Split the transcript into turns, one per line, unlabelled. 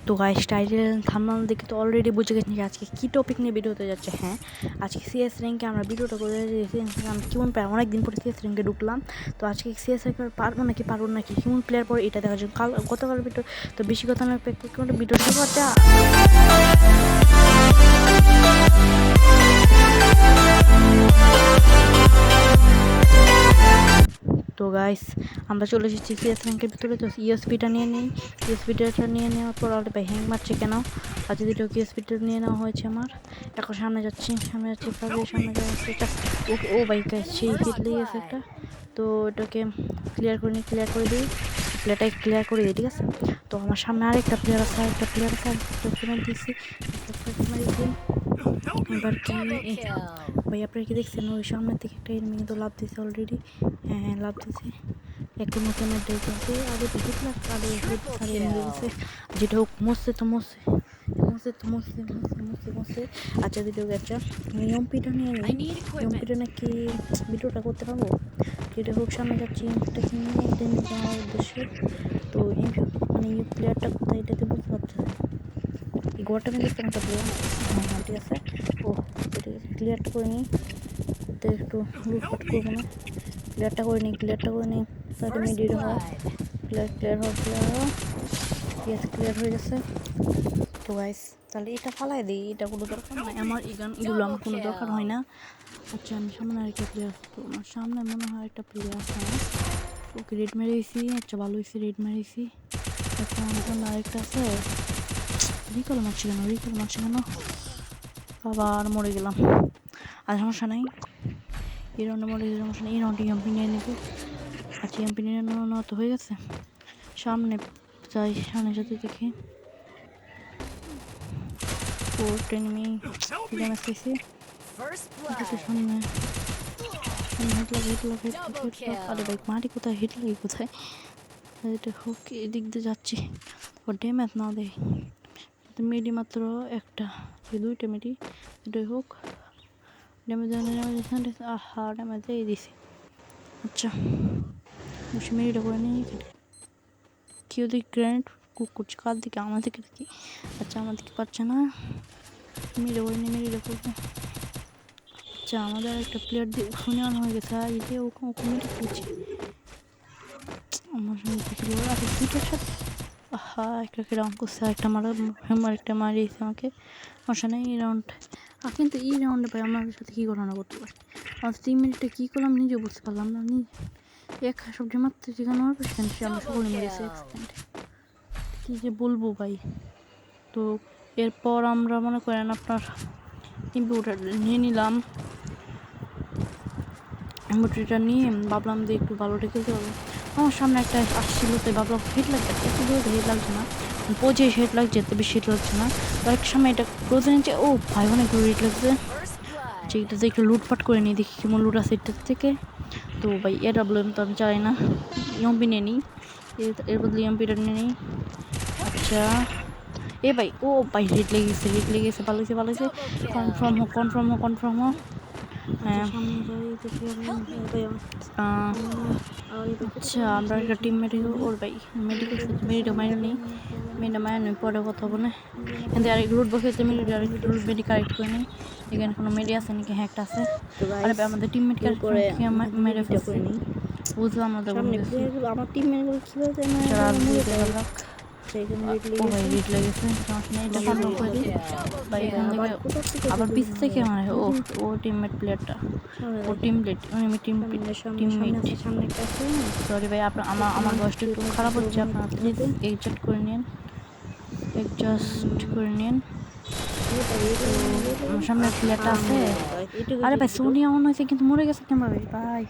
তো guys title thumbnail দেখে তো অলরেডি বুঝে গেছেন যে আজকে কী টপিক নিয়ে ভিডিও হতে যাচ্ছে। হ্যাঁ, আজকে সিএস র্যাঙ্কে আমরা ভিডিওটা করে আমি কেমন প্লেয়ার অনেক দিন পরে সিএস র্যাঙ্কে ঢুকলাম। তো আজকে সিএস র্যাঙ্কে পারবো নাকি কেমন প্লেয়ার পরে এটা দেখা যায়। গতকাল ভিডিও তো বেশি কথা না ভিডিও শুরু করতে। তো গাইস আমরা চলে এসেছি সিএস র্যাঙ্কের ভিতরে। তো ইউএসপিটা নিয়ে নিই। ইউএসপিটা নিয়ে নেওয়ার পর আর ভাই হ্যাং মারছে কেন? আর যদি ইউএসপিটা নিয়ে নেওয়া হয়েছে আমার। এখন সামনে যাচ্ছি সামনে যাচ্ছি। ও ভাই সেই হিট লেগেছে একটা। তো এটাকে ক্লিয়ার করে দিই। প্লেয়ারটাকে ক্লিয়ার করে দিই, ঠিক আছে। তো আমার সামনে আরেকটা প্লেয়ার আছে দিচ্ছি। এবার কি ভাই আপনারা কি দেখছেন? ওই সামনের থেকে একটা এনিমি তো লাভ দিয়েছে অলরেডি। হ্যাঁ লাভ দিয়েছে। একটু নতুন দেখছে আগে তো হিট লাগ আগে গেছে। যেটা হোক মরছে। আচ্ছা ভিডিও গেছে এমপিটা নিয়ে নিই। এমপিটা নাকি ভিডিওটা করতে পারবো? যেটা হোক সামনে যাচ্ছি এমপিটাকে নিয়ে যাওয়ার উদ্দেশ্যে। তো মানে এই প্লেয়ারটা কোথায় এটাতে বুঝতে পারছি। এই ঘরটা কিন্তু একটা প্লেয়ার। হ্যাঁ ঠিক আছে। ও এটা ক্লিয়ারটা করে নিই। তো একটু লুটপাট করবো না। ক্লিয়ারটা করে নিই তাকে মিডিয়ে হয়। ক্লিয়ার ক্লিয়ার হয়ে গেছে। তো গাইস তাহলে এটা ফালাই দিই, এটা কোনো দরকার নাই আমার। এগুলো আমার কোনো দরকার হয় না। আচ্ছা আমি সামনে আরেকটা প্লেয়ার আছে। তো আমার সামনে মনে হয় একটা প্লেয়ার আছে। ওকে রেড মেরেছি। আচ্ছা ভালো হয়েছে রেড মেরেছি। আচ্ছা আমার সামনে আরেকটা আছে। রিকল মারছে কেন? আবার মরে গেলাম। আর সমস্যা নাই, এই রাউন্ডে মরে গেলে সমস্যা নেই। এই রাউন্ডে এমপি নিয়ে নেবে। আচ্ছা এমপি নিয়ে নেওয়া তো হয়ে গেছে। সামনে যেতে দেখি। ও ট্রেনিং ড্যামেজ পেয়েছি। সামনে আরে ভাই মারি কোথায়? হিট লাগে কোথায়? এটা হোক এদিক দিয়ে যাচ্ছি। ও ড্যামেজ না দেয়। মেডি মাত্র একটা, দুইটা মেডি। এটাই হোক ড্যামেজ দিয়ে দিছি। আচ্ছা বসে মেডিটা করে নিই। কেউ দিক গ্র্যান্ড কুক করছে কার দিকে? আমার দিকে দেখি। আচ্ছা আমার দিকে পাচ্ছে না। মেডিটা করবো। আচ্ছা আমাদের একটা প্লেয়ার দিয়ে শুনে আনা হয়ে গেছে। আর এতে ওকে মেডি করছে আমার সঙ্গে দেখি। আচ্ছা দুটোর সাথে একটা রাউন্ড করছে। একটা মারিয়েছে আমাকে। সমস্যা নেই এই রাউন্ড। কিন্তু এই রাউন্ডে ভাই আমাদের সাথে কী ঘটনা করতে পারে? আমার 3 মিনিটে কী করলাম নিজেও বুঝতে পারলাম না। এক সবজি মারতে যেখানে আমার সেখানে আমরা সকলে মেরেছি এক সেকেন্ডে। কী যে বলবো ভাই। তো এরপর আমরা মনে করেন আপনার কম্পিউটার নিয়ে নিলাম। কম্পিউটারটা নিয়ে ভাবলাম যে একটু ভালোটা খেলতে হবে। আমার সামনে একটা আসছিল তাই ভাবলাম হিট লাগছে। এত দূরে হিট লাগছে না, পৌঁছে হিট লাগছে, এত বেশি হিট লাগছে না। তো একটা সময় এটা ক্লোজে নিচ্ছে। ও ভাই অনেক হিট লাগছে। আচ্ছা এটাতে একটু লুটপাট করে নিই, দেখি কেমন লুট আছে এটার থেকে। তো ভাই AWM তো আমি চাই না, এমপি নিয়ে নিই। এর বদলে এমপিটা নিয়ে নিই। আচ্ছা এ ভাই ও ভাই হিট লেগেছে ভালো হয়েছে। কনফার্ম হোক। হ্যাঁ আচ্ছা আমরা একটা টিম ওর ভাই মেডিটা মাইনে নিই। পরে কথা বলে কিন্তু আরেক রুট বসে মেডি কারেক্ট করে নিই। এখানে কোনো মেডি আছে নাকি? হ্যাঁ একটা আছে। আরে আমাদের টিমমেট মেরে ফেলছে। বুঝলাম না আমার টিমমেটগুলো কীভাবে হিট লেগেছে। এটা কনফার্ম করে দিই ভাই। এখান থেকে আবার পিছ থেকে মারে ও টিমমেট প্লেয়ারটা। ও টিমমেট সরি ভাই আমার বয়সটা একটু খারাপ হচ্ছে। আপনারা প্লিজ অ্যাডজাস্ট করে নিন। আমার সামনে প্লেয়ারটা আছে। আরে ভাই সোনিয়া অন হয়েছে কিন্তু মরে গেছে কেন ভাই?